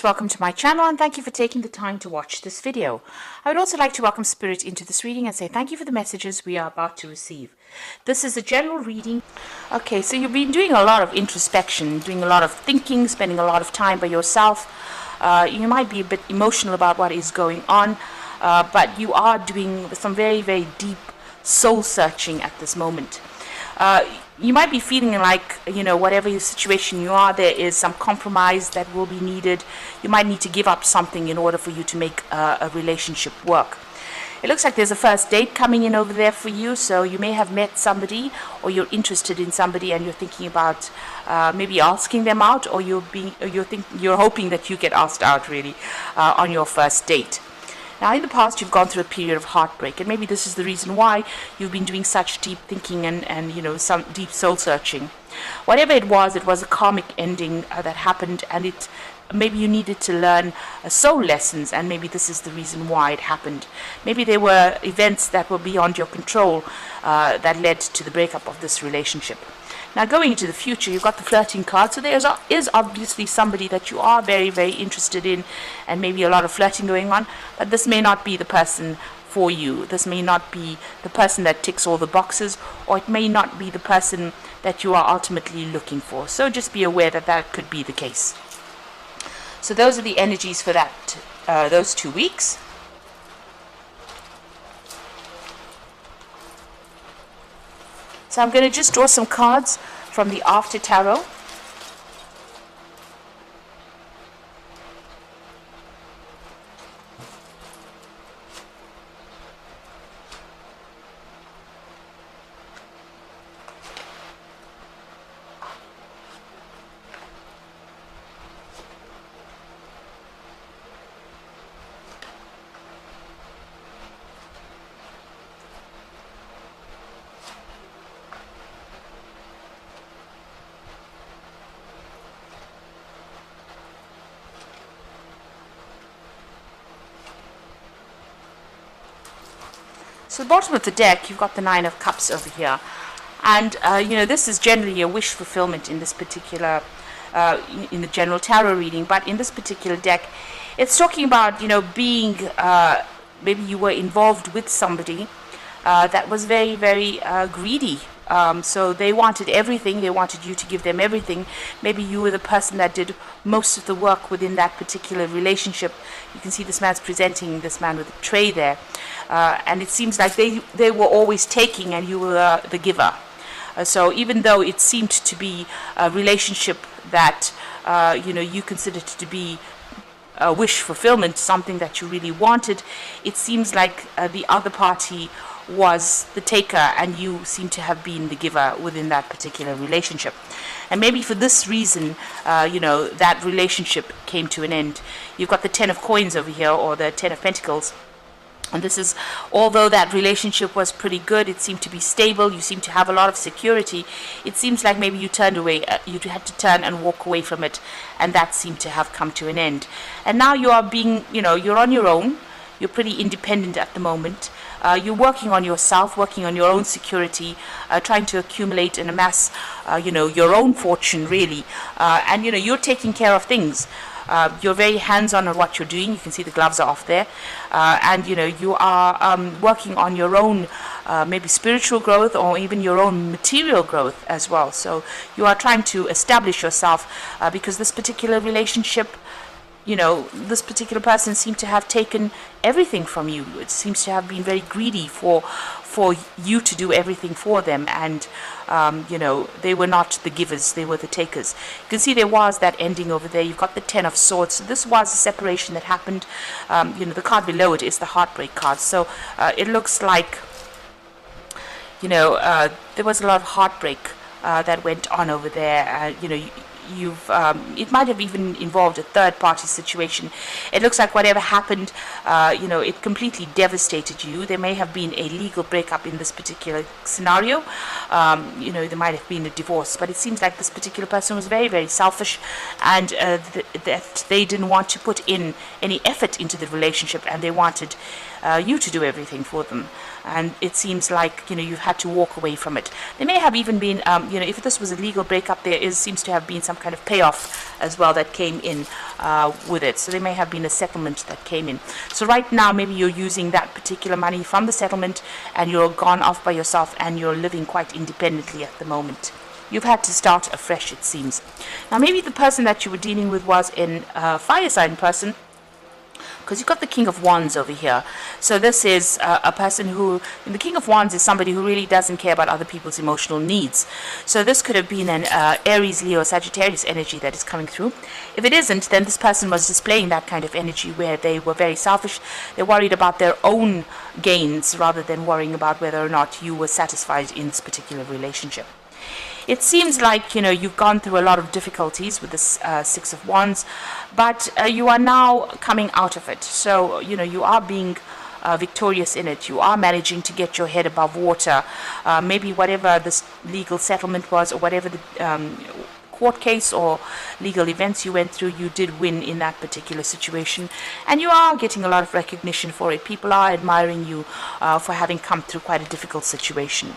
Welcome to my channel and thank you for taking the time to watch this video. I would also like to welcome Spirit into this reading and say thank you for the messages we are about to receive. This is a general reading. Okay, so you've been doing a lot of introspection, doing a lot of thinking, spending a lot of time by yourself. You might be a bit emotional about what is going on, but you are doing some very, very deep soul searching at this moment. You might be feeling like, whatever your situation you are, there is some compromise that will be needed. You might need to give up something in order for you to make a relationship work. It looks like there's a first date coming in over there for you, so you may have met somebody or you're interested in somebody and you're thinking about maybe asking them out, or you're hoping that you get asked out really on your first date. Now, in the past, you've gone through a period of heartbreak, and maybe this is the reason why you've been doing such deep thinking and some deep soul searching. Whatever it was a karmic ending that happened, and maybe you needed to learn soul lessons, and maybe this is the reason why it happened. Maybe there were events that were beyond your control that led to the breakup of this relationship. Now, going into the future, you've got the flirting card, so there is obviously somebody that you are very, very interested in, and maybe a lot of flirting going on, but this may not be the person for you. This may not be the person that ticks all the boxes, or it may not be the person that you are ultimately looking for. So just be aware that that could be the case. So those are the energies for that those 2 weeks. So I'm going to just draw some cards from the After Tarot. So the bottom of the deck, you've got the Nine of Cups over here. And, this is generally a wish fulfillment in this particular, in the general tarot reading. But in this particular deck, it's talking about, being, maybe you were involved with somebody that was very, very greedy. So they wanted everything. They wanted you to give them everything. Maybe you were the person that did most of the work within that particular relationship. You can see this man's presenting this man with a tray there. And it seems like they were always taking and you were the giver. So even though it seemed to be a relationship that, you considered to be a wish fulfillment, something that you really wanted, it seems like the other party was the taker and you seem to have been the giver within that particular relationship. And maybe for this reason, that relationship came to an end. You've got the Ten of Coins over here, or the Ten of Pentacles. And this is, although that relationship was pretty good, it seemed to be stable, you seem to have a lot of security, it seems like maybe you turned away, you had to turn and walk away from it, and that seemed to have come to an end. And now you are being, you're on your own, you're pretty independent at the moment. You're working on yourself, working on your own security, trying to accumulate and amass, your own fortune, really. And, you're taking care of things. You're very hands-on on what you're doing. You can see the gloves are off there. And, you are working on your own maybe spiritual growth or even your own material growth as well. So you are trying to establish yourself because this particular relationship, this particular person seemed to have taken everything from you. It seems to have been very greedy for you to do everything for them, and they were not the givers, they were the takers. You can see there was that ending over there. You've got the Ten of Swords. So this was a separation that happened. The card below it is the Heartbreak card. So it looks like there was a lot of heartbreak that went on over there. It might have even involved a third-party situation. It looks like whatever happened, it completely devastated you. There may have been a legal breakup in this particular scenario. There might have been a divorce, but it seems like this particular person was very, very selfish, and that they didn't want to put in any effort into the relationship, and they wanted you to do everything for them. And it seems like you've had to walk away from it. There may have even been if this was a legal breakup, there seems to have been some kind of payoff as well that came in with it. So there may have been a settlement that came in. So right now, maybe you're using that particular money from the settlement and you're gone off by yourself and you're living quite independently at the moment. You've had to start afresh, it seems. Now, maybe the person that you were dealing with was a fire sign person, because you've got the King of Wands over here. So this is a person who, the King of Wands is somebody who really doesn't care about other people's emotional needs. So this could have been an Aries, Leo, Sagittarius energy that is coming through. If it isn't, then this person was displaying that kind of energy where they were very selfish. They're worried about their own gains rather than worrying about whether or not you were satisfied in this particular relationship. It seems like, you've gone through a lot of difficulties with this Six of Wands, but you are now coming out of it. So, you are being victorious in it. You are managing to get your head above water. Maybe whatever this legal settlement was, or whatever the court case or legal events you went through, you did win in that particular situation, and you are getting a lot of recognition for it. People are admiring you for having come through quite a difficult situation.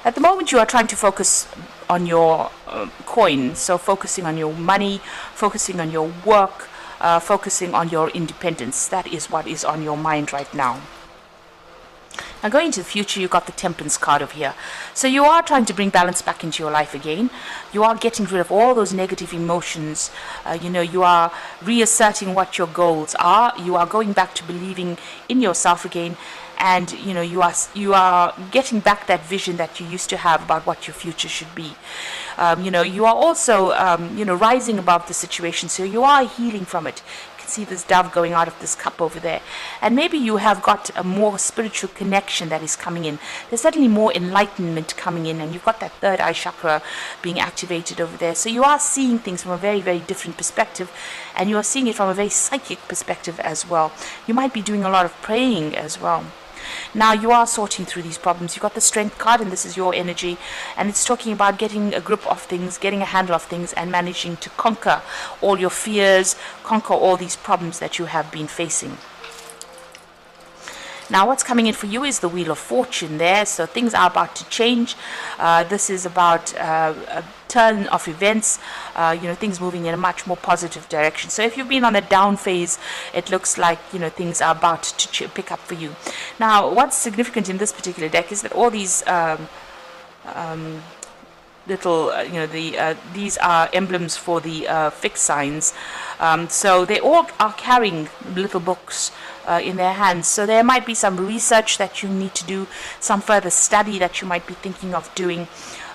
At the moment, you are trying to focus on your coin, so focusing on your money, focusing on your work, focusing on your independence. That is what is on your mind right now. Now, going into the future, you've got the Temperance card over here. So you are trying to bring balance back into your life again. You are getting rid of all those negative emotions. You are reasserting what your goals are. You are going back to believing in yourself again. And you are getting back that vision that you used to have about what your future should be. You are also rising above the situation, so you are healing from it. You can see this dove going out of this cup over there, and maybe you have got a more spiritual connection that is coming in. There's certainly more enlightenment coming in, and you've got that third eye chakra being activated over there. So you are seeing things from a very, very different perspective, and you are seeing it from a very psychic perspective as well. You might be doing a lot of praying as well. Now you are sorting through these problems. You've got the Strength card, and this is your energy, and it's talking about getting a grip of things, getting a handle of things, and managing to conquer all your fears, conquer all these problems that you have been facing. Now what's coming in for you is the Wheel of Fortune there, so things are about to change. This is about a turn of events, things moving in a much more positive direction. So if you've been on a down phase, it looks like, things are about to pick up for you. Now what's significant in this particular deck is that all these these are emblems for the fixed signs. So they all are carrying little books in their hands. So there might be some research that you need to do, some further study that you might be thinking of doing.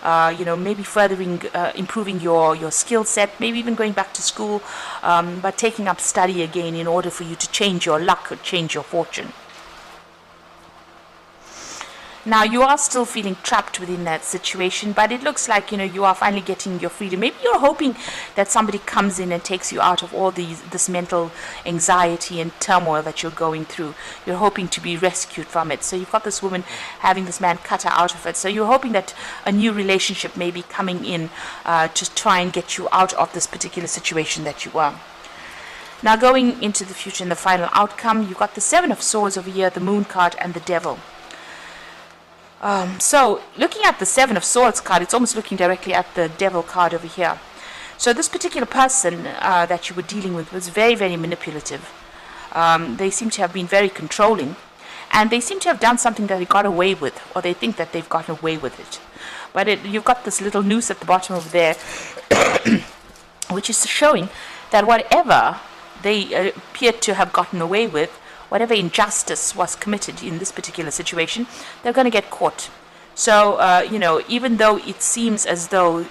Maybe furthering, improving your skill set, maybe even going back to school, but taking up study again in order for you to change your luck or change your fortune. Now you are still feeling trapped within that situation, but it looks like you are finally getting your freedom. Maybe you're hoping that somebody comes in and takes you out of all this mental anxiety and turmoil that you're going through. You're hoping to be rescued from it. So you've got this woman having this man cut her out of it. So you're hoping that a new relationship may be coming in to try and get you out of this particular situation that you are. Now going into the future and the final outcome, you've got the Seven of Swords over here, the Moon card, and the Devil. So looking at the Seven of Swords card, it's almost looking directly at the Devil card over here. So this particular person that you were dealing with was very, very manipulative. They seem to have been very controlling, and they seem to have done something that they got away with, or they think that they've gotten away with it. But you've got this little noose at the bottom over there, which is showing that whatever they appeared to have gotten away with, whatever injustice was committed in this particular situation, they're going to get caught. So, even though it seems as though,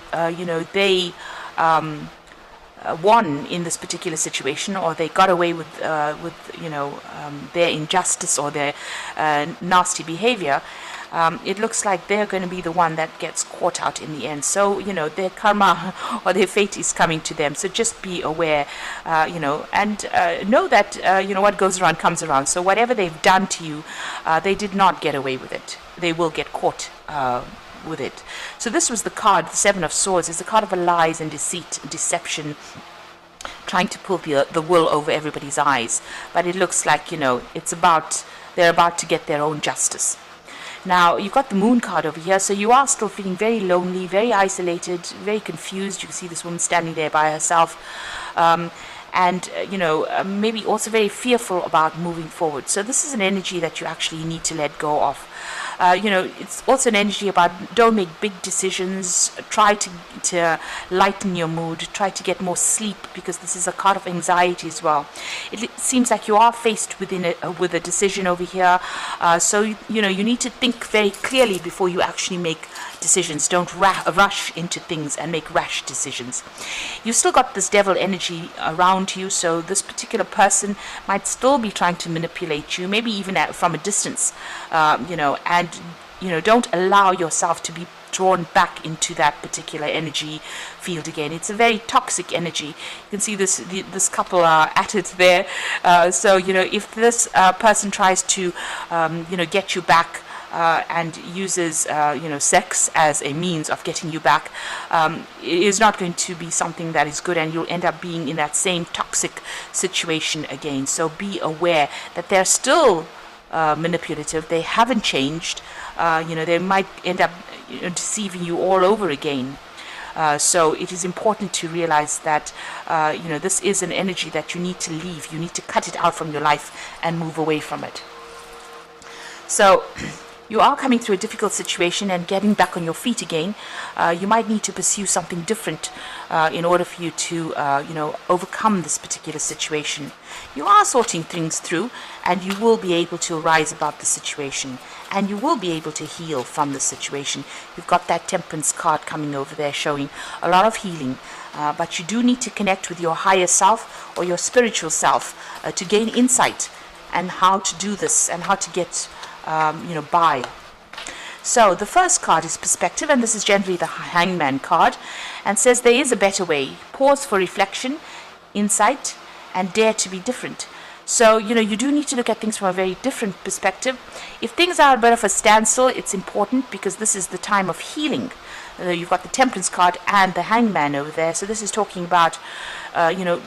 they won in this particular situation, or they got away with their injustice or their nasty behavior, it looks like they're going to be the one that gets caught out in the end. So, their karma or their fate is coming to them. So just be aware, and know that, what goes around comes around. So whatever they've done to you, they did not get away with it. They will get caught with it. So this was the card, the Seven of Swords. It's the card of lies and deceit, deception, trying to pull the wool over everybody's eyes. But it looks like, they're about to get their own justice. Now, you've got the moon card over here, so you are still feeling very lonely, very isolated, very confused. You can see this woman standing there by herself. And maybe also very fearful about moving forward. So this is an energy that you actually need to let go of. It's also an energy about don't make big decisions. Try to lighten your mood. Try to get more sleep, because this is a card of anxiety as well. It seems like you are faced with a decision over here. So you need to think very clearly before you actually make decisions. Don't rush into things and make rash decisions. You've still got this devil energy around you, so this particular person might still be trying to manipulate you, maybe even from a distance, and don't allow yourself to be drawn back into that particular energy field again. It's a very toxic energy. You can see this couple are at it there. So if this person tries to get you back, and uses sex as a means of getting you back, it is not going to be something that is good, and you'll end up being in that same toxic situation again. So be aware that they're still manipulative. They haven't changed. They might end up deceiving you all over again. So it is important to realize that this is an energy that you need to leave. You need to cut it out from your life and move away from it. So you are coming through a difficult situation and getting back on your feet again. You might need to pursue something different in order for you to overcome this particular situation. You are sorting things through, and you will be able to rise above the situation, and you will be able to heal from the situation. You've got that Temperance card coming over there showing a lot of healing, but you do need to connect with your higher self or your spiritual self to gain insight and how to do this and how to get by. So the first card is perspective, and this is generally the Hangman card, and says there is a better way. Pause for reflection, insight, and dare to be different. So you do need to look at things from a very different perspective. If things are a bit of a standstill, it's important, because this is the time of healing. You've got the Temperance card and the Hangman over there. So this is talking about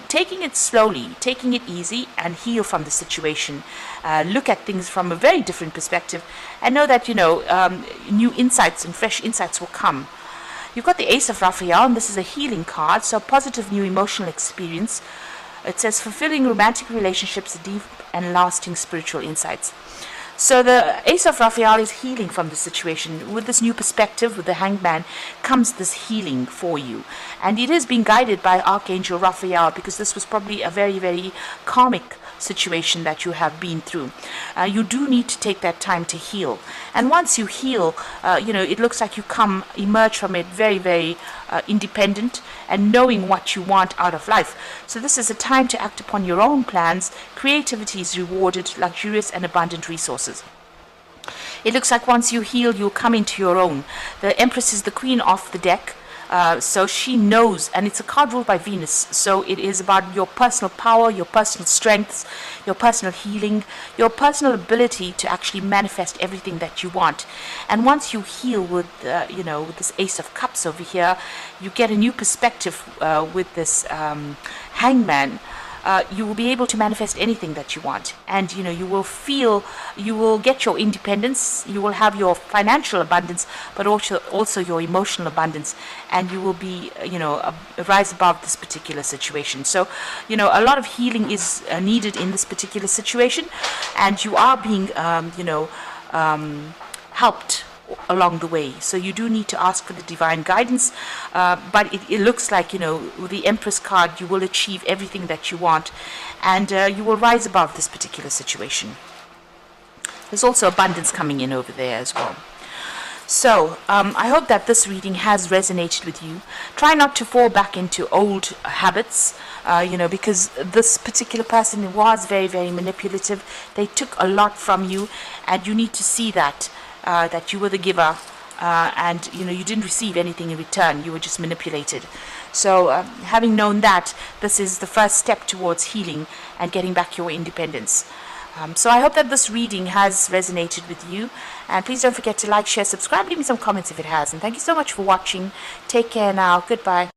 taking it slowly, taking it easy, and heal from the situation. Look at things from a very different perspective, and know that new insights and fresh insights will come. You've got the Ace of Raphael, and this is a healing card, so positive new emotional experience. It says fulfilling romantic relationships, deep and lasting spiritual insights. So the Ace of Raphael is healing from the situation. With this new perspective, with the Hangman, comes this healing for you. And it is being guided by Archangel Raphael, because this was probably a very, very karmic situation that you have been through. You do need to take that time to heal. And once you heal, it looks like you emerge from it very, very independent and knowing what you want out of life. So this is a time to act upon your own plans. Creativity is rewarded, luxurious and abundant resources. It looks like once you heal, you'll come into your own. The Empress is the queen of the deck. So she knows, and it's a card ruled by Venus, so it is about your personal power, your personal strengths, your personal healing, your personal ability to actually manifest everything that you want. And once you heal with with this Ace of Cups over here, you get a new perspective with this Hangman. You will be able to manifest anything that you want, and you will get your independence, you will have your financial abundance, but also your emotional abundance, and you will be rise above this particular situation. So a lot of healing is needed in this particular situation, and you are being helped along the way. So you do need to ask for the divine guidance, but it looks like with the Empress card, you will achieve everything that you want, and you will rise above this particular situation. There's also abundance coming in over there as well. So I hope that this reading has resonated with you. Try not to fall back into old habits, because this particular person was very, very manipulative. They took a lot from you, and you need to see that you were the giver, and you didn't receive anything in return. You were just manipulated. So having known that, this is the first step towards healing and getting back your independence. So I hope that this reading has resonated with you, and please don't forget to like, share, subscribe, leave me some comments if it has, and thank you so much for watching. Take care now. Goodbye.